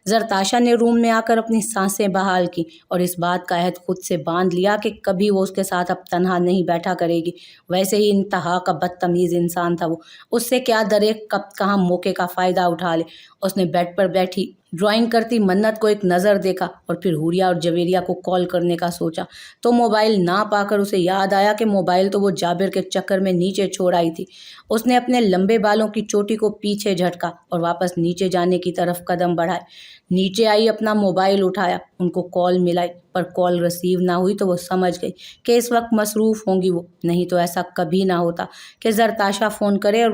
زرتاشا نے روم میں آ کر اپنی سانسیں بحال کی اور اس بات کا عہد خود سے باندھ لیا کہ کبھی وہ اس کے ساتھ اب تنہا نہیں بیٹھا کرے گی۔ ویسے ہی انتہا کا بدتمیز انسان تھا وہ، اس سے کیا ڈرے کب کہاں موقع کا فائدہ اٹھا لے۔ اس نے بیڈ پر بیٹھی ڈرائنگ کرتی منت کو ایک نظر دیکھا اور پھر حوریا اور جویریہ کو کال کرنے کا سوچا تو موبائل نہ پا کر اسے یاد آیا کہ موبائل تو وہ جابر کے چکر میں نیچے چھوڑ آئی تھی۔ اس نے اپنے لمبے بالوں کی چوٹی کو پیچھے جھٹکا اور واپس نیچے جانے کی طرف قدم بڑھائے۔ نیچے آئی، اپنا موبائل اٹھایا، ان کو کال ملائی، پر کال ریسیو نہ ہوئی تو وہ سمجھ گئی کہ اس وقت مصروف ہوں گی وہ، نہیں تو ایسا کبھی نہ ہوتا کہ زرتاشا فون کرے اور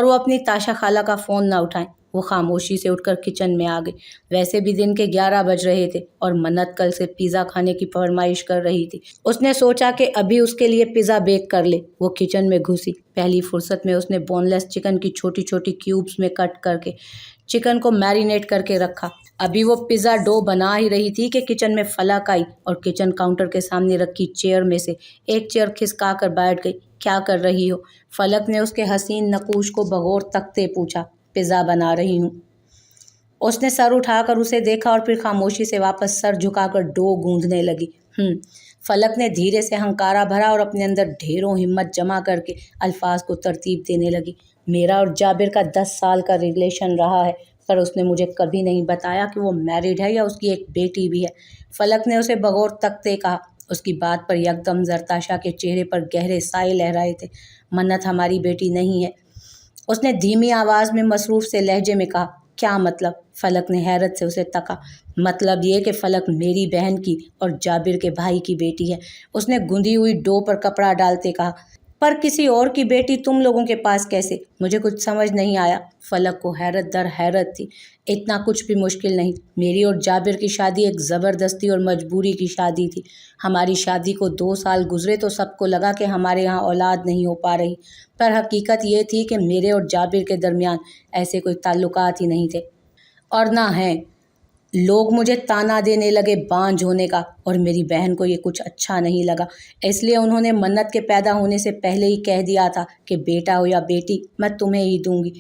وہ اپنی تاشا خالہ کا فون نہ اٹھائیں۔ وہ خاموشی سے اٹھ کر کچن میں آ گئی۔ ویسے بھی دن کے 11 بج رہے تھے اور منت کل سے پیزا کھانے کی فرمائش کر رہی تھی۔ اس نے سوچا کہ ابھی اس کے لیے پیزا بیک کر لے۔ وہ کچن میں گھسی، پہلی فرصت میں اس نے بون لیس چکن کی چھوٹی چھوٹی کیوبز میں کٹ کر کے چکن کو میرینیٹ کر کے رکھا۔ ابھی وہ پیزا ڈو بنا ہی رہی تھی کہ کچن میں فلک آئی اور کچن کاؤنٹر کے سامنے رکھی چیئر میں سے ایک چیئر کھسکا کر بیٹھ گئی۔ کیا کر رہی ہو؟ فلک نے اس کے حسین نقوش کو بغور تکتے پوچھا۔ پیزا بنا رہی ہوں۔ اس نے سر اٹھا کر اسے دیکھا اور پھر خاموشی سے واپس سر جھکا کر ڈو گوندنے لگی۔ فلک نے دھیرے سے ہنکارا بھرا اور اپنے اندر ڈھیروں ہمت جمع کر کے الفاظ کو ترتیب دینے لگی۔ میرا اور جابر کا 10 سال کا ریلیشن رہا ہے، پر اس نے مجھے کبھی نہیں بتایا کہ وہ میرڈ ہے یا اس کی ایک بیٹی بھی ہے۔ فلک نے اسے بغور تکتے کہا۔ اس کی بات پر یکدم زرتاشا کے چہرے پر گہرے سائے لہرائے تھے۔ منت ہماری بیٹی نہیں ہے، اس نے دھیمی آواز میں مصروف سے لہجے میں کہا۔ کیا مطلب؟ فلک نے حیرت سے اسے تکا۔ مطلب یہ کہ فلک میری بہن کی اور جابر کے بھائی کی بیٹی ہے، اس نے گندھی ہوئی ڈو پر کپڑا ڈالتے کہا۔ پر کسی اور کی بیٹی تم لوگوں کے پاس کیسے؟ مجھے کچھ سمجھ نہیں آیا۔ فلک کو حیرت در حیرت تھی۔ اتنا کچھ بھی مشکل نہیں، میری اور جابر کی شادی ایک زبردستی اور مجبوری کی شادی تھی۔ ہماری شادی کو 2 سال گزرے تو سب کو لگا کہ ہمارے ہاں اولاد نہیں ہو پا رہی، پر حقیقت یہ تھی کہ میرے اور جابر کے درمیان ایسے کوئی تعلقات ہی نہیں تھے، اور نہ ہیں۔ لوگ مجھے تانا دینے لگے بانجھ ہونے کا، اور میری بہن کو یہ کچھ اچھا نہیں لگا، اس لیے انہوں نے منت کے پیدا ہونے سے پہلے ہی کہہ دیا تھا کہ بیٹا ہو یا بیٹی میں تمہیں ہی دوں گی۔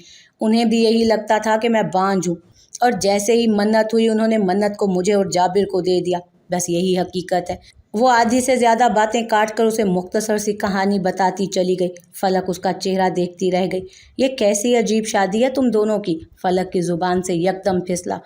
انہیں بھی یہی لگتا تھا کہ میں بانجھ ہوں، اور جیسے ہی منت ہوئی انہوں نے منت کو مجھے اور جابر کو دے دیا۔ بس یہی حقیقت ہے۔ وہ آدھی سے زیادہ باتیں کاٹ کر اسے مختصر سی کہانی بتاتی چلی گئی۔ فلک اس کا چہرہ دیکھتی رہ گئی۔ یہ کیسی عجیب شادی ہے تم دونوں کی؟ فلک کی زبان سے یکدم پھسلا۔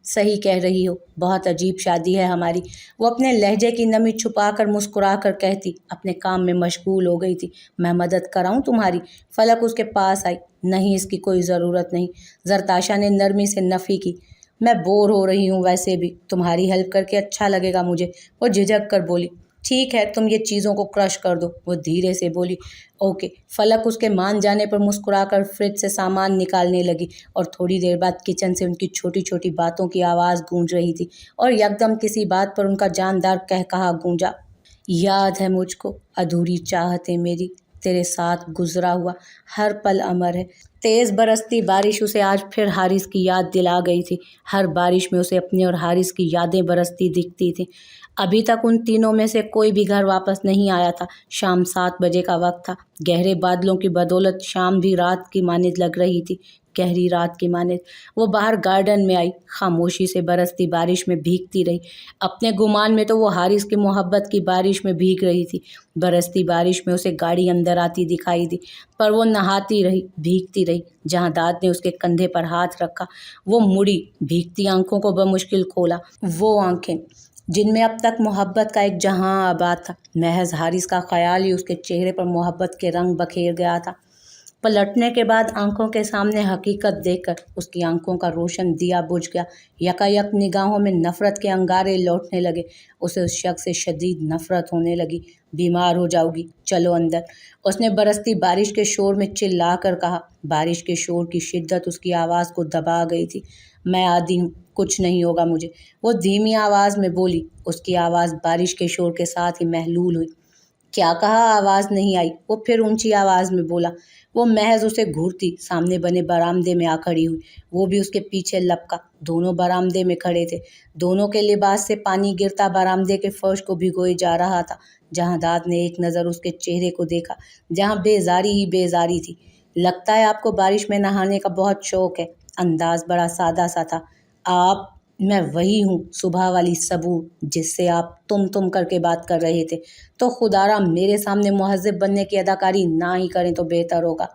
صحیح کہہ رہی ہو، بہت عجیب شادی ہے ہماری۔ وہ اپنے لہجے کی نمی چھپا کر مسکرا کر کہتی، اپنے کام میں مشغول ہو گئی تھی۔ میں مدد کراؤں تمہاری؟ فلک اس کے پاس آئی۔ نہیں، اس کی کوئی ضرورت نہیں، زرتاشا نے نرمی سے نفی کی۔ میں بور ہو رہی ہوں، ویسے بھی تمہاری ہیلپ کر کے اچھا لگے گا مجھے۔ وہ جھجک کر بولی۔ ٹھیک ہے، تم یہ چیزوں کو کرش کر دو، وہ دھیرے سے بولی۔ اوکے۔ فلک اس کے مان جانے پر مسکرا کر فریج سے سامان نکالنے لگی، اور تھوڑی دیر بعد کچن سے ان کی چھوٹی چھوٹی باتوں کی آواز گونج رہی تھی، اور یکدم کسی بات پر ان کا جاندار قہقہا گونجا۔ یاد ہے مجھ کو ادھوری چاہتیں میری، تیرے ساتھ گزرا ہوا ہر پل امر ہے۔ تیز برستی بارش اسے آج پھر حارث کی یاد دلا گئی تھی۔ ہر بارش میں اسے اپنے اور حارث کی یادیں برستی دکھتی تھیں۔ ابھی تک ان تینوں میں سے کوئی بھی گھر واپس نہیں آیا تھا۔ شام 7 بجے کا وقت تھا۔ گہرے بادلوں کی بدولت شام بھی رات کی مانند لگ رہی تھی، گہری رات کی مانند۔ وہ باہر گارڈن میں آئی، خاموشی سے برستی بارش میں بھیگتی رہی۔ اپنے گمان میں تو وہ حارث کی محبت کی بارش میں بھیگ رہی تھی۔ برستی بارش میں اسے گاڑی اندر آتی دکھائی دی، پر وہ نہاتی رہی، بھیگتی رہی۔ جہاں داد نے اس کے کندھے پر ہاتھ رکھا، وہ مڑی، بھیگتی آنکھوں کو بمشکل کھولا۔ وہ آنکھیں جن میں اب تک محبت کا ایک جہاں آباد تھا، محض حارث کا خیال ہی اس کے چہرے پر محبت کے رنگ بکھیر گیا تھا۔ پلٹنے کے بعد آنکھوں کے سامنے حقیقت دیکھ کر اس کی آنکھوں کا روشن دیا بجھ گیا۔ یکایک نگاہوں میں نفرت کے انگارے لوٹنے لگے۔ اسے اس شخص سے شدید نفرت ہونے لگی۔ بیمار ہو جاؤ گی، چلو اندر، اس نے برستی بارش کے شور میں چلا کر کہا۔ بارش کے شور کی شدت اس کی آواز کو دبا گئی تھی۔ میں عادی ہوں، کچھ نہیں ہوگا مجھے، وہ دھیمی آواز میں بولی۔ اس کی آواز بارش کے شور کے ساتھ ہی محلول ہوئی۔ کیا کہا؟ آواز نہیں آئی۔ وہ پھر اونچی آواز میں بولا۔ وہ محض اسے گھورتی سامنے بنے برآمدے میں آ کھڑی ہوئی، وہ بھی اس کے پیچھے لپکا۔ دونوں برآمدے میں کھڑے تھے۔ دونوں کے لباس سے پانی گرتا برآمدے کے فرش کو بھگوئے جا رہا تھا۔ جہاں داد نے ایک نظر اس کے چہرے کو دیکھا، جہاں بیزاری ہی بیزاری تھی۔ لگتا ہے آپ کو بارش میں نہانے کا بہت شوق ہے۔ انداز بڑا سادہ سا تھا۔ आप मैं वही हूँ सुबह वाली सबूर जिससे आप तुम कर के बात कर रहे थे। तो खुदारा मेरे सामने मुहज़्ज़िब बनने की अदाकारी ना ही करें तो बेहतर होगा।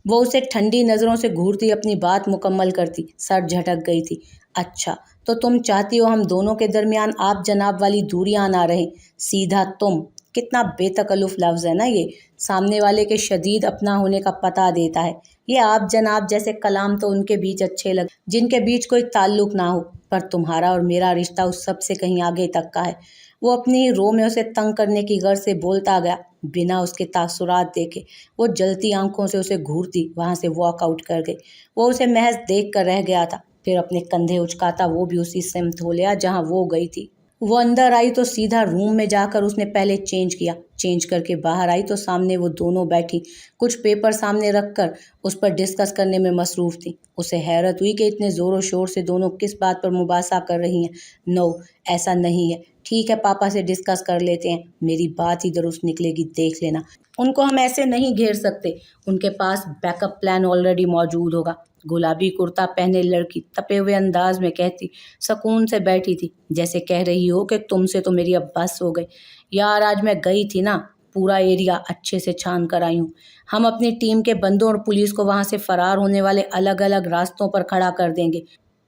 वो उसे ठंडी नज़रों से घूरती अपनी बात मुकम्मल करती। सर झटक गई थी। अच्छा, तो तुम चाहती हो हम दोनों के दरमियान आप जनाब वाली दूरियां ना रहें, सीधा तुम। कितना बेतकल्लुफ़ लफ्ज़ है ना ये। सामने वाले के शदीद अपना होने का पता देता है। ये आप जनाब जैसे कलाम तो उनके बीच अच्छे लगे जिनके बीच कोई ताल्लुक ना हो, पर तुम्हारा और मेरा रिश्ता उस सब से कहीं आगे तक का है। वो अपनी रो में उसे तंग करने की गर्ज से बोलता गया, बिना उसके तासुरात देखे। वो जलती आंखों से उसे घूरती वहां से वॉक आउट कर गई। वो उसे महज देख कर रह गया था, फिर अपने कंधे उचकाता वो भी उसी सिमत हो लिया जहां वो गई थी। वो अंदर आई तो सीधा रूम में जाकर उसने पहले चेंज किया। चेंज करके बाहर आई तो सामने वो दोनों बैठी, कुछ पेपर सामने रखकर उस पर डिस्कस करने में मसरूफ थी। उसे हैरत हुई कि इतने ज़ोरों शोर से दोनों किस बात पर मुबासा कर रही हैं। नो, ऐसा नहीं है। ठीक है, पापा से डिस्कस कर लेते हैं। मेरी बात ही दुरुस्त निकलेगी, देख लेना। उनको हम ऐसे नहीं घेर सकते। उनके पास बैकअप प्लान ऑलरेडी मौजूद होगा। गुलाबी कुर्ता पहने लड़की तपे हुए अंदाज में कहती, सुकून से बैठी थी, जैसे कह रही हो कि तुमसे तो मेरी अब बस हो गई। यार, आज मैं गई थी ना, पूरा एरिया अच्छे से छान कर आई हूँ। हम अपनी टीम के बंदों और पुलिस को वहां से फरार होने वाले अलग अलग रास्तों पर खड़ा कर देंगे।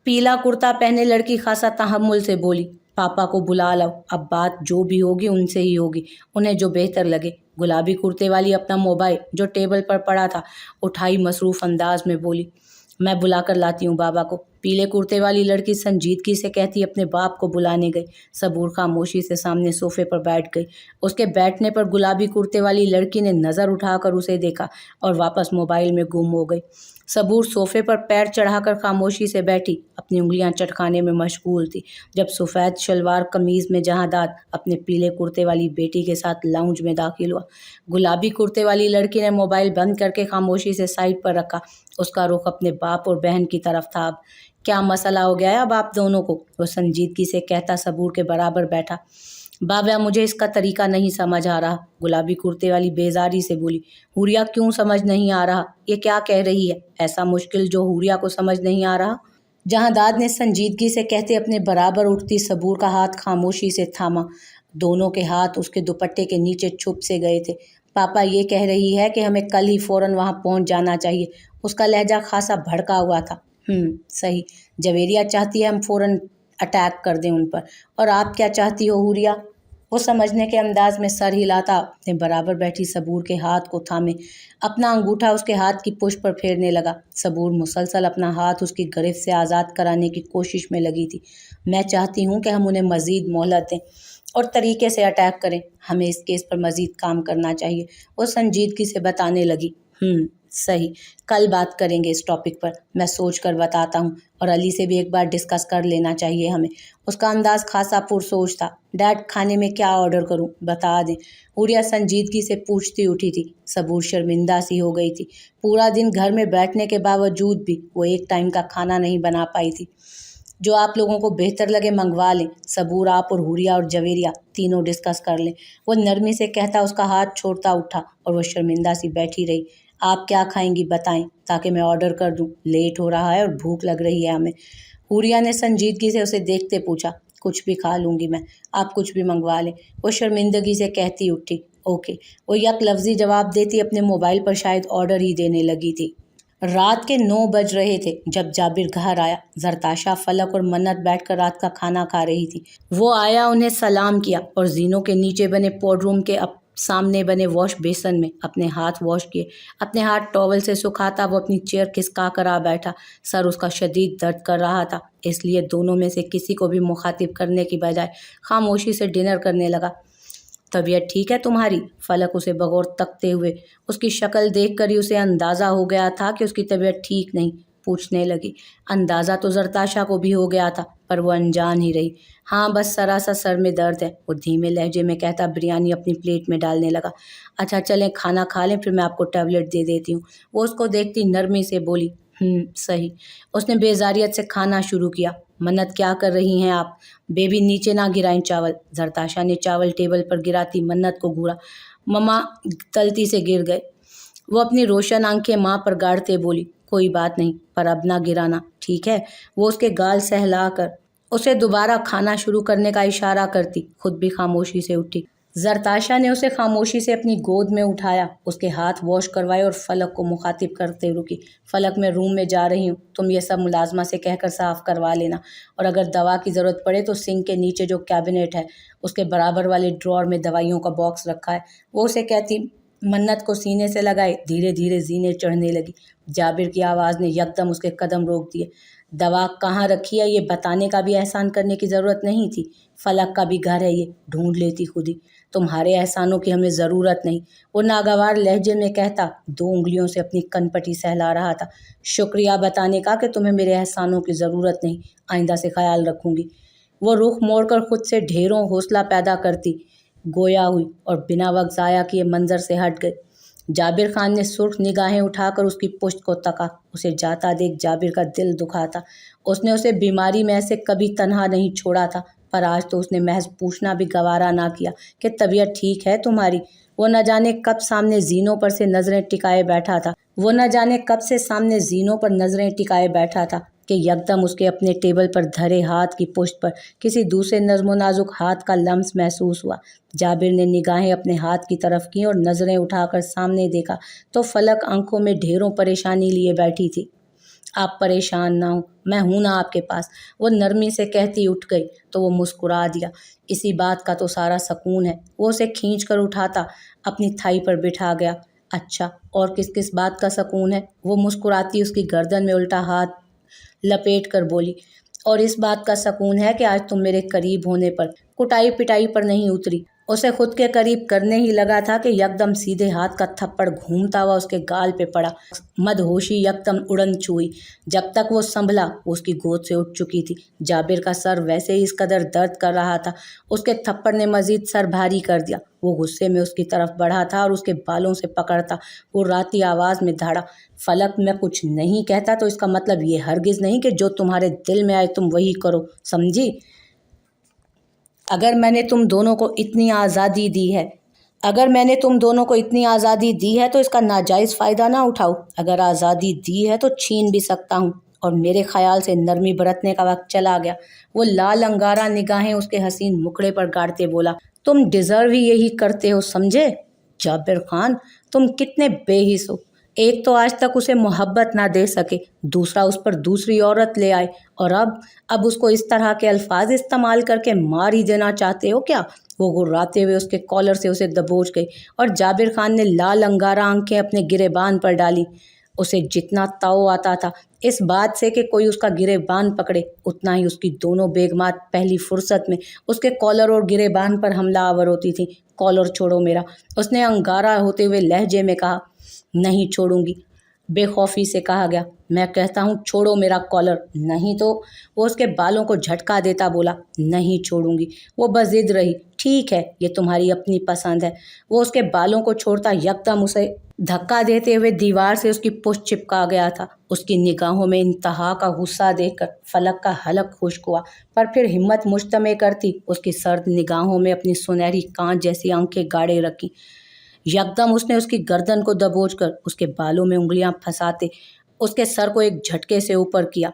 पीला कुर्ता पहने लड़की खासा तहम्मुल से बोली, पापा को बुला लाओ, अब बात जो भी होगी उनसे ही होगी, उन्हें जो बेहतर लगे। गुलाबी कुर्ते वाली अपना मोबाइल जो टेबल पर पड़ा था उठाई मसरूफ अंदाज में बोली, मैं बुला कर लाती हूँ बाबा को। पीले कुर्ते वाली लड़की संजीदगी से कहती अपने बाप को बुलाने गई। सबूर खामोशी से सामने सोफे पर बैठ गई। उसके बैठने पर गुलाबी कुर्ते वाली लड़की ने नज़र उठाकर उसे देखा और वापस मोबाइल में गुम हो गई। सबूर सोफे पर पैर चढ़ाकर खामोशी से बैठी अपनी उंगलियां चटकाने में मशगूल थी जब सफ़ेद शलवार कमीज में जहांदाद अपने पीले कुर्ते वाली बेटी के साथ लाउंज में दाखिल हुआ। गुलाबी कुर्ते वाली लड़की ने मोबाइल बंद करके खामोशी से साइड पर रखा। उसका रुख अपने बाप और बहन की तरफ था। अब क्या मसला हो गया है अब आप दोनों को? वो संजीदगी से कहता सबूर के बराबर बैठा। बाबा, मुझे इसका तरीका नहीं समझ आ रहा, गुलाबी कुर्ते वाली बेजारी से बोली। हुरिया, क्यों समझ नहीं आ रहा? ये क्या कह रही है? ऐसा मुश्किल जो हुरिया को समझ नहीं आ रहा? जहांदाद ने संजीदगी से कहते अपने बराबर उठती सबूर का हाथ खामोशी से थामा। दोनों के हाथ उसके दुपट्टे के नीचे छुप से गए थे। पापा, ये कह रही है कि हमें कल ही फौरन वहां पहुंच जाना चाहिए। उसका लहजा खासा भड़का हुआ था। सही। जवेरिया चाहती है हम फौरन अटैक कर दें उन पर, और आप क्या चाहती हो हुरिया? वो समझने के अंदाज में सर हिलाता अपने बराबर बैठी सबूर के हाथ को थामे अपना अंगूठा उसके हाथ की पुष्ट पर फेरने लगा। सबूर मुसलसल अपना हाथ उसकी गिरफ्त से आज़ाद कराने की कोशिश में लगी थी। मैं चाहती हूँ कि हम उन्हें मज़ीद मोहलत दें और तरीके से अटैक करें। हमें इस केस पर मज़ीद काम करना चाहिए। वो संजीदगी से बताने लगी। सही, कल बात करेंगे इस टॉपिक पर। मैं सोच कर बताता हूँ, और अली से भी एक बार डिस्कस कर लेना चाहिए हमें। उसका अंदाज खासा पुरसोच था। डैड, खाने में क्या ऑर्डर करूँ, बता दें? हुरिया संजीदगी से पूछती उठी थी। सबूर शर्मिंदा सी हो गई थी। पूरा दिन घर में बैठने के बावजूद भी वो एक टाइम का खाना नहीं बना पाई थी। जो आप लोगों को बेहतर लगे मंगवा लें। सबूर, आप और हुरिया और जवेरिया तीनों डिस्कस कर लें। वो नरमी से कहता उसका हाथ छोड़ता उठा और वो शर्मिंदा सी बैठी रही। आप क्या खाएंगी बताएं, ताकि मैं ऑर्डर कर दूं। लेट हो रहा है और भूख लग रही है हमें। हुरिया ने संजीदगी से उसे देखते पूछा। कुछ भी खा लूंगी मैं, आप कुछ भी मंगवा लें। वो शर्मिंदगी से कहती उठी। ओके। वो यक लफ्जी जवाब देती अपने मोबाइल पर शायद ऑर्डर ही देने लगी थी। रात के 9 बज रहे थे जब जाबिर घर आया। जरताशा, फलक और मन्नत बैठकर रात का खाना खा रही थी। वो आया, उन्हें सलाम किया और जीनों के नीचे बने पॉडरूम के सामने बने वॉश बेसन में अपने हाथ वॉश किए। अपने हाथ टॉवल से सुखाता वो अपनी चेयर खिसका कर आ बैठा। सर उसका शदीद दर्द कर रहा था, इसलिए दोनों में से किसी को भी मुखातिब करने की बजाय खामोशी से डिनर करने लगा। तबीयत ठीक है तुम्हारी? फलक उसे बगौर तकते हुए, उसकी शक्ल देखकर ही उसे अंदाज़ा हो गया था कि उसकी तबीयत ठीक नहीं, पूछने लगी। अंदाज़ा तो जरताशा को भी हो गया था, पर वो अनजान ही रही। हाँ, बस जरा सा सर में दर्द है, वो धीमे लहजे में कहता बिरयानी अपनी प्लेट में डालने लगा। अच्छा चलें, खाना खा लें, फिर मैं आपको टैबलेट दे देती हूँ। वो उसको देखती नरमी से बोली। सही। उसने बेजारियत से खाना शुरू किया। मन्नत, क्या कर रही हैं आप? बेबी, नीचे ना गिराएं चावल। जरताशा ने चावल टेबल पर गिराती मन्नत को घूरा। मम्मा, गलती से गिर गए। वो अपनी रोशन आंखें माँ पर गाड़ते बोली। कोई बात नहीं, पर अब ना गिराना, ठीक है। वो उसके गाल सहला कर उसे दोबारा खाना शुरू करने का इशारा करती खुद भी खामोशी से उठी। जरताशा ने उसे खामोशी से अपनी गोद में उठाया, उसके हाथ वॉश करवाए और फलक को मुखातिब करते रुकी। फलक, मैं रूम में जा रही हूँ, तुम ये सब मुलाजमा से कहकर साफ करवा लेना, और अगर दवा की ज़रूरत पड़े तो सिंक के नीचे जो कैबिनेट है उसके बराबर वाले ड्रॉर में दवाइयों का बॉक्स रखा है। वो उसे कहती मन्नत को सीने से लगाए धीरे धीरे जीने चढ़ने लगी। जाबिर की आवाज़ ने यकदम उसके कदम रोक दिए। दवा कहाँ रखी है ये बताने का भी एहसान करने की ज़रूरत नहीं थी। फलक का भी घर है, ये ढूंढ लेती खुद ही। तुम्हारे एहसानों की हमें ज़रूरत नहीं, वो नागवार लहजे में कहता 2 उंगलियों से अपनी कनपटी सहला रहा था। शुक्रिया बताने का कि तुम्हें मेरे एहसानों की ज़रूरत नहीं, आइंदा से ख्याल रखूंगी। वो रुख मोड़कर खुद से ढेरों हौसला पैदा करती गोया हुई और बिना वक्त ज़ाया किए मंजर से हट गई। जाबिर खान ने सुर्ख निगाहें उठाकर उसकी पुश्त को तका। उसे जाता देख जाबिर का दिल दुखा था। उसने उसे बीमारी में ऐसे कभी तन्हा नहीं छोड़ा था, पर आज तो उसने महज पूछना भी गवारा ना किया कि तबीयत ठीक है तुम्हारी। वो न जाने कब सामने जीनों पर से नजरें टिकाए बैठा था कि यकदम उसके अपने टेबल पर धरे हाथ की पुश्त पर किसी दूसरे नज़्मो नाजुक हाथ का लम्स महसूस हुआ। जाबिर ने निगाहें अपने हाथ की तरफ की और नज़रें उठाकर सामने देखा तो फलक आंखों में ढेरों परेशानी लिए बैठी थी। आप परेशान ना हो, मैं हूं ना आपके पास, वो नरमी से कहती उठ गई तो वो मुस्कुरा दिया। इसी बात का तो सारा सकून है। वो उसे खींच कर उठाता अपनी थाई पर बिठा गया। अच्छा, और किस किस बात का सकून है? वो मुस्कुराती उसकी गर्दन में उल्टा हाथ लपेट कर बोली। और इस बात का सकून है कि आज तुम मेरे करीब होने पर कुटाई पिटाई पर नहीं उतरी। उसे खुद के करीब करने ही लगा था कि यकदम सीधे हाथ का थप्पड़ घूमता हुआ उसके गाल पे पड़ा। मदहोशी यकदम उड़न छुई। जब तक वो संभला वो उसकी गोद से उठ चुकी थी। जाबिर का सर वैसे ही इस कदर दर्द कर रहा था, उसके थप्पड़ ने मजीद सर भारी कर दिया। वो गुस्से में उसकी तरफ बढ़ा था और उसके बालों से पकड़ता वो राती आवाज़ में धाड़ा, फलक, मैं कुछ नहीं कहता तो इसका मतलब ये हरगिज़ नहीं कि जो तुम्हारे दिल में आए तुम वही करो, समझी? अगर मैंने तुम दोनों को इतनी आज़ादी दी है तो इसका नाजायज़ फ़ायदा ना उठाओ। अगर आज़ादी दी है तो छीन भी सकता हूँ, और मेरे ख्याल से नरमी बरतने का वक्त चला गया। वो लाल अंगारा निगाहें उसके हसीन मुखड़े पर गाड़ते बोला, तुम डिज़र्व ही यही करते हो, समझे? जाबिर खान, तुम कितने बेहिस हो। एक तो आज तक उसे मोहब्बत ना दे सके, दूसरा उस पर दूसरी औरत ले आए, और अब उसको इस तरह के अल्फाज इस्तेमाल करके मार ही देना चाहते हो क्या? वो गुर्राते हुए उसके कॉलर से उसे दबोच गई और जाबिर खान ने लाल अंगारा आंखें अपने गिरेबान पर डाली। उसे जितना ताव आता था इस बात से कि कोई उसका गिरेबान पकड़े, उतना ही उसकी दोनों बेगमात पहली फुर्सत में उसके कॉलर और गिरेबान पर हमला आवर होती थी। कॉलर छोड़ो मेरा, उसने अंगारा होते हुए लहजे में कहा। नहीं छोड़ूंगी, बेखौफी से कहा गया। मैं कहता हूँ छोड़ो मेरा कॉलर, नहीं तो। वो उसके बालों को झटका देता बोला, नहीं छोड़ूंगी। वो बस जिद रही। ठीक है, ये तुम्हारी अपनी पसंद है। वो उसके बालों को छोड़ता यकदम उसे धक्का देते हुए दीवार से उसकी पुश्त चिपका गया था। उसकी निगाहों में इंतहा का गुस्सा देखकर फलक का हलक खुश्क हुआ, पर फिर हिम्मत मुश्तमे करती उसकी सर्द निगाहों में अपनी सुनहरी कांच जैसी आंखें गाड़े रखी। यकदम उसने उसकी गर्दन को दबोचकर उसके बालों में उंगलियां फंसाते उसके सर को एक झटके से ऊपर किया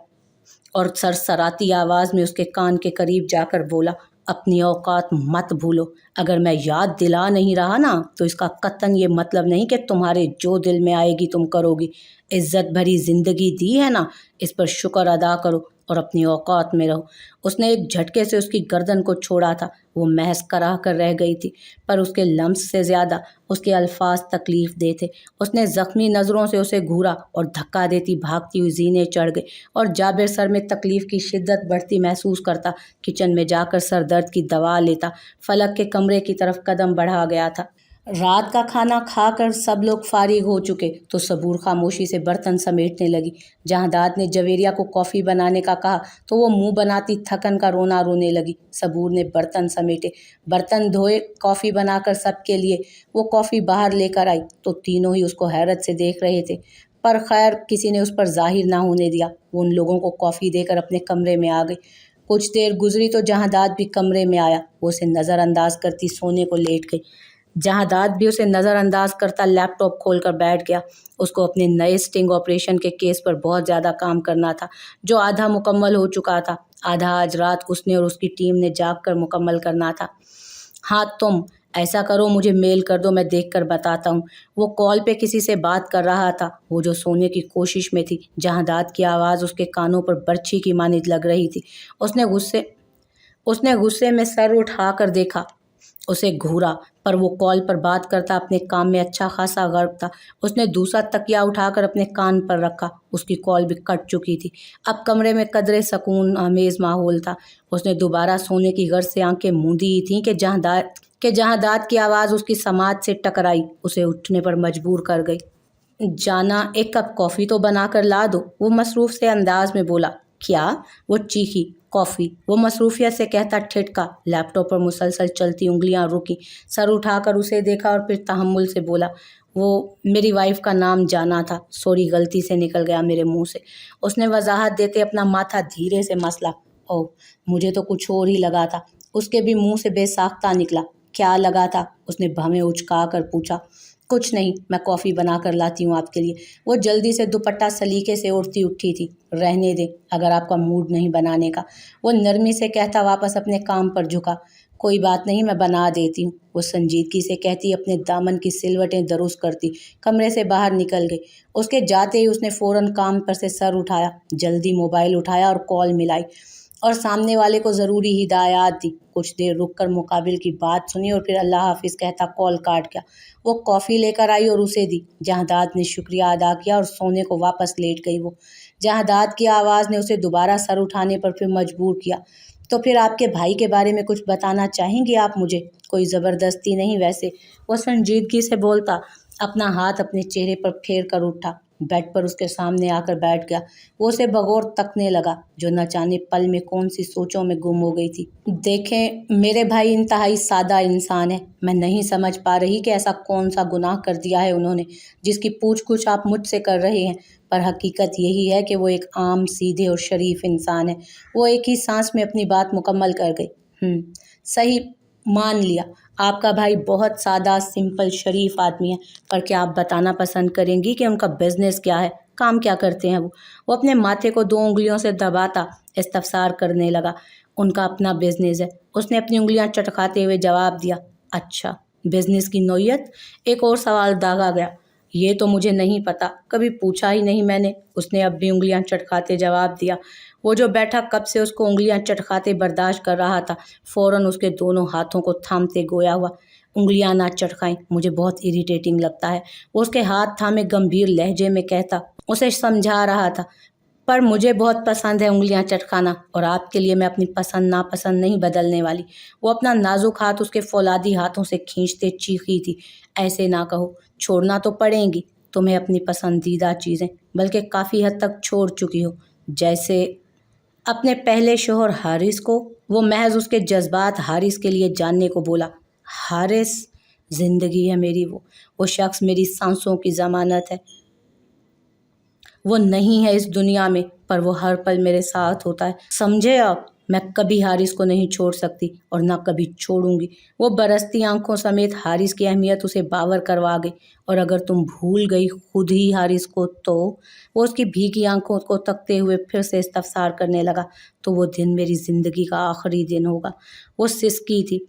और सरसराती आवाज़ में उसके कान के करीब जाकर बोला, अपनी औकात मत भूलो। अगर मैं याद दिला नहीं रहा ना तो इसका कतन ये मतलब नहीं कि तुम्हारे जो दिल में आएगी तुम करोगी। इज्जत भरी ज़िंदगी दी है ना, इस पर शुक्र अदा करो और अपनी औकात में रहो। उसने एक झटके से उसकी गर्दन को छोड़ा था। वो महज कराह कर रह गई थी, पर उसके लम्स से ज़्यादा उसके अल्फाज तकलीफ़ दे थे। उसने ज़ख्मी नज़रों से उसे घूरा और धक्का देती भागती हुई जीने चढ़ गई, और जाबिर सर में तकलीफ़ की शिद्दत बढ़ती महसूस करता किचन में जाकर सर दर्द की दवा लेता फलक के कमरे की तरफ कदम बढ़ा गया था। रात का खाना खाकर सब लोग फारिग हो चुके तो सबूर खामोशी से बर्तन समेटने लगी। जहाँ दाद ने जवेरिया को कॉफ़ी बनाने का कहा तो वो मुंह बनाती थकन का रोना रोने लगी। सबूर ने बर्तन समेटे, बर्तन धोए, कॉफ़ी बनाकर सबके लिए वो कॉफ़ी बाहर लेकर आई तो तीनों ही उसको हैरत से देख रहे थे, पर खैर किसी ने उस पर जाहिर ना होने दिया। वो उन लोगों को कॉफ़ी देकर अपने कमरे में आ गई। कुछ देर गुजरी तो जहाँ दाद भी कमरे में आया वो उसे नज़रअंदाज करती सोने को लेट गई। जहादात भी उसे नज़रअंदाज करता लैपटॉप खोलकर बैठ गया। उसको अपने नए स्टिंग ऑपरेशन के केस पर बहुत ज़्यादा काम करना था, जो आधा मुकम्मल हो चुका था। आधा आज रात उसने और उसकी टीम ने जाग कर मुकम्मल करना था। हाँ तुम ऐसा करो, मुझे मेल कर दो, मैं देख कर बताता हूँ। वो कॉल पे किसी से बात कर रहा था, वो जो सोने की कोशिश में थी। जहादात की आवाज़ उसके कानों पर बर्छी की मानित लग रही थी। उसने गुस्से में सर उठाकर देखा, उसे घूरा, पर वो कॉल पर बात करता अपने काम में अच्छा खासा गर्क था। उसने दूसरा तकिया उठाकर अपने कान पर रखा। उसकी कॉल भी कट चुकी थी। अब कमरे में कदरे सकून आमेज माहौल था। उसने दोबारा सोने की गर्ज से आंखें मूंदी ही थीं कि जहां दाद की आवाज़ उसकी समाज से टकराई, उसे उठने पर मजबूर कर गई। जाना, एक कप कॉफ़ी तो बना कर ला दो, वो मसरूफ़ से अंदाज में बोला। क्या? वो चीखी। कॉफ़ी, वो मसरूफियत से कहता ठिठका। लैपटॉप पर मुसलसल चलती उंगलियां रुकी। सर उठाकर उसे देखा और फिर तहम्मुल से बोला, वो मेरी वाइफ का नाम जाना था, सॉरी गलती से निकल गया मेरे मुंह से। उसने वजाहत देते अपना माथा धीरे से मसला। ओह, मुझे तो कुछ और ही लगा था। उसके भी मुंह से बेसाख्ता निकला। क्या लगा था? उसने भवें उचका कर पूछा। कुछ नहीं, मैं कॉफ़ी बना कर लाती हूँ आपके लिए। वो जल्दी से दुपट्टा सलीके से ओढ़ती उठी थी। रहने दे, अगर आपका मूड नहीं बनाने का, वो नरमी से कहता वापस अपने काम पर झुका। कोई बात नहीं, मैं बना देती हूँ, वो संजीदगी से कहती अपने दामन की सिलवटें दुरुस्त करती कमरे से बाहर निकल गई। उसके जाते ही उसने फ़ौरन काम पर से सर उठाया, जल्दी मोबाइल उठाया और कॉल मिलाई और सामने वाले को ज़रूरी हिदायत दी। कुछ देर रुककर मुकाबिल की बात सुनी और फिर अल्लाह हाफिज़ कहता कॉल काट गया। वो कॉफ़ी लेकर आई और उसे दी। जहादात ने शुक्रिया अदा किया और सोने को वापस लेट गई। वो जहादात की आवाज़ ने उसे दोबारा सर उठाने पर फिर मजबूर किया। तो फिर आपके भाई के बारे में कुछ बताना चाहेंगी आप मुझे? कोई ज़बरदस्ती नहीं वैसे, वो संजीदगी से बोलता अपना हाथ अपने चेहरे पर फेर कर उठा। बेड पर उसके सामने आकर बैठ गया। वो उसे बगौर तकने लगा, जो न जाने पल में कौन सी सोचों में गुम हो गई थी। देखें, मेरे भाई इंतहाई सादा इंसान है। मैं नहीं समझ पा रही कि ऐसा कौन सा गुनाह कर दिया है उन्होंने, जिसकी पूछ-गुछ आप मुझसे कर रहे हैं। पर हकीकत यही है कि वो एक आम, सीधे और शरीफ इंसान है। वो एक ही सांस में अपनी बात मुकम्मल कर गई। सही, मान लिया, आपका भाई बहुत सादा, सिंपल, शरीफ आदमी है। पर क्या आप बताना पसंद करेंगी कि उनका बिजनेस क्या है? काम क्या करते हैं वो अपने माथे को 2 उंगलियों से दबाता इस्तफसार करने लगा। उनका अपना बिजनेस है, उसने अपनी उंगलियां चटकाते हुए जवाब दिया। अच्छा, बिजनेस की नौयत? एक और सवाल दागा गया। ये तो मुझे नहीं पता, कभी पूछा ही नहीं मैंने, उसने अब भी उंगलियां चटकाते जवाब दिया। वो जो बैठा कब से उसको उंगलियां चटकाते बर्दाश्त कर रहा था, फौरन उसके दोनों हाथों को थामते गोया हुआ, उंगलियां ना चटकाएं, मुझे बहुत इरिटेटिंग लगता है। वो उसके हाथ थामे गंभीर लहजे में कहता, उसे समझा रहा था। पर मुझे बहुत पसंद है उंगलियां चटकाना, और आपके लिए मैं अपनी पसंद नापसंद नहीं बदलने वाली। वो अपना नाजुक हाथ उसके फौलादी हाथों से खींचते चीखी थी। ऐसे ना कहो, छोड़ना तो पड़ेंगी तुम्हें अपनी पसंदीदा चीज़ें, बल्कि काफ़ी हद तक छोड़ चुकी हो। जैसे अपने पहले शोहर हारिस को। वो महज उसके जज्बात हारिस के लिए जानने को बोला। हारिस जिंदगी है मेरी, वो शख्स मेरी सांसों की जमानत है। वो नहीं है इस दुनिया में, पर वो हर पल मेरे साथ होता है, समझे आप? मैं कभी हारिस को नहीं छोड़ सकती और ना कभी छोड़ूंगी। वो बरसती आंखों समेत हारिस की अहमियत उसे बावर करवा गई। और अगर तुम भूल गई खुद ही हारिस को, तो वो उसकी भीगी आंखों को तकते हुए फिर से इस्तफसार करने लगा। तो वो दिन मेरी जिंदगी का आखिरी दिन होगा। वो सिसकी थी।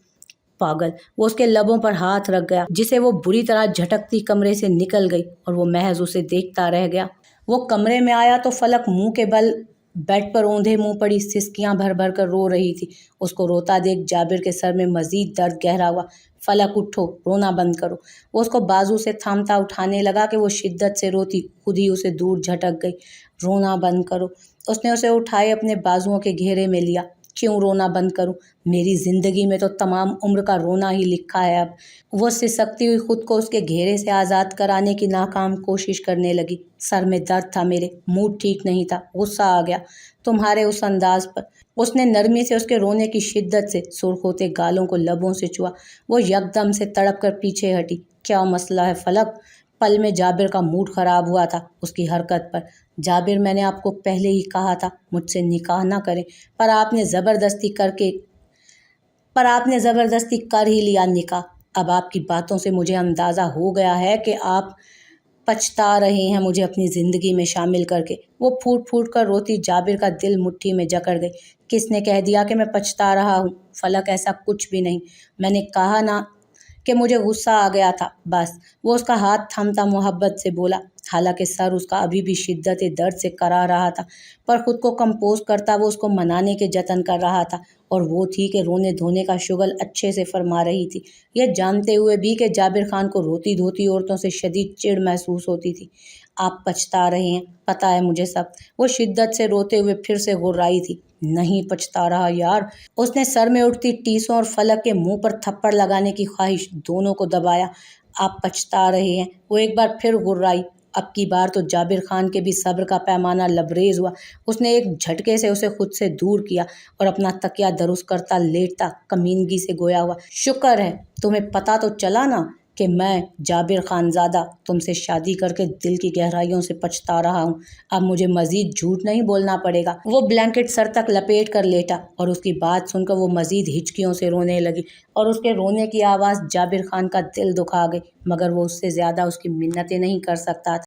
पागल, वो उसके लबों पर हाथ रख गया, जिसे वो बुरी तरह झटकती कमरे से निकल गई और वो महज उसे देखता रह गया। वो कमरे में आया तो फलक मुंह के बल बेड पर औंधे मुंह पड़ी सिसकियां भर भर कर रो रही थी। उसको रोता देख जाबिर के सर में मजीद दर्द गहरा हुआ। फलक उठो, रोना बंद करो। वो उसको बाजू से थामता उठाने लगा कि वो शिद्दत से रोती खुद ही उसे दूर झटक गई। रोना बंद करो, उसने उसे उठाए अपने बाजुओं के घेरे में लिया। क्यों रोना बंद करूं? मेरी जिंदगी में तो तमाम उम्र का रोना ही लिखा है अब। वो सिसकती हुई खुद को उसके घेरे से आज़ाद कराने की नाकाम कोशिश करने लगी। सर में दर्द था मेरे, मूड ठीक नहीं था, गुस्सा आ गया तुम्हारे उस अंदाज पर। उसने नरमी से उसके रोने की शिद्दत से सुर्ख होते गालों को लबों से छुआ। वो यकदम से तड़प कर पीछे हटी। क्या मसला है फलक? पल में जाबिर का मूड खराब हुआ था उसकी हरकत पर। जाबिर, मैंने आपको पहले ही कहा था मुझसे निकाह ना करें, पर आपने ज़बरदस्ती कर ही लिया निकाह। اب آپ کی باتوں سے مجھے اندازہ ہو گیا ہے کہ آپ پچھتا رہے ہیں مجھے اپنی زندگی میں شامل کر کے۔ وہ پھوٹ پھوٹ کر روتی جابر کا دل مٹھی میں جکڑ گئی۔ کس نے کہہ دیا کہ میں پچھتا رہا ہوں؟ فلک، ایسا کچھ بھی نہیں۔ میں نے کہا نا کہ مجھے غصہ آ گیا تھا، بس۔ وہ اس کا ہاتھ تھامتا محبت سے بولا، حالانکہ سر اس کا ابھی بھی شدت درد سے کرا رہا تھا، پر خود کو کمپوز کرتا وہ اس کو منانے کے جتن کر رہا تھا، اور وہ تھی کہ رونے دھونے کا شغل اچھے سے فرما رہی تھی، یہ جانتے ہوئے بھی کہ جابر خان کو روتی دھوتی عورتوں سے شدید چڑ محسوس ہوتی تھی۔ آپ پچھتا رہے ہیں، پتہ ہے مجھے سب۔ وہ شدت سے روتے ہوئے پھر سے غرائی تھی۔ نہیں پچھتا رہا یار۔ اس نے سر میں اٹھتی ٹیسوں اور فلک کے منہ پر تھپڑ لگانے کی خواہش دونوں کو دبایا۔ آپ پچھتا رہے ہیں، وہ ایک بار پھر غرائی۔ اب کی بار تو جابر خان کے بھی صبر کا پیمانہ لبریز ہوا۔ اس نے ایک جھٹکے سے اسے خود سے دور کیا اور اپنا تکیہ درست کرتا لیٹتا کمینگی سے گویا ہوا، شکر ہے تمہیں پتہ تو چلا نا کہ میں جابر خان زادہ تم سے شادی کر کے دل کی گہرائیوں سے پچھتا رہا ہوں۔ اب مجھے مزید جھوٹ نہیں بولنا پڑے گا۔ وہ بلینکٹ سر تک لپیٹ کر لیٹا، اور اس کی بات سن کر وہ مزید ہچکیوں سے رونے لگی، اور اس کے رونے کی آواز جابر خان کا دل دکھا گئی، مگر وہ اس سے زیادہ اس کی منتیں نہیں کر سکتا تھا۔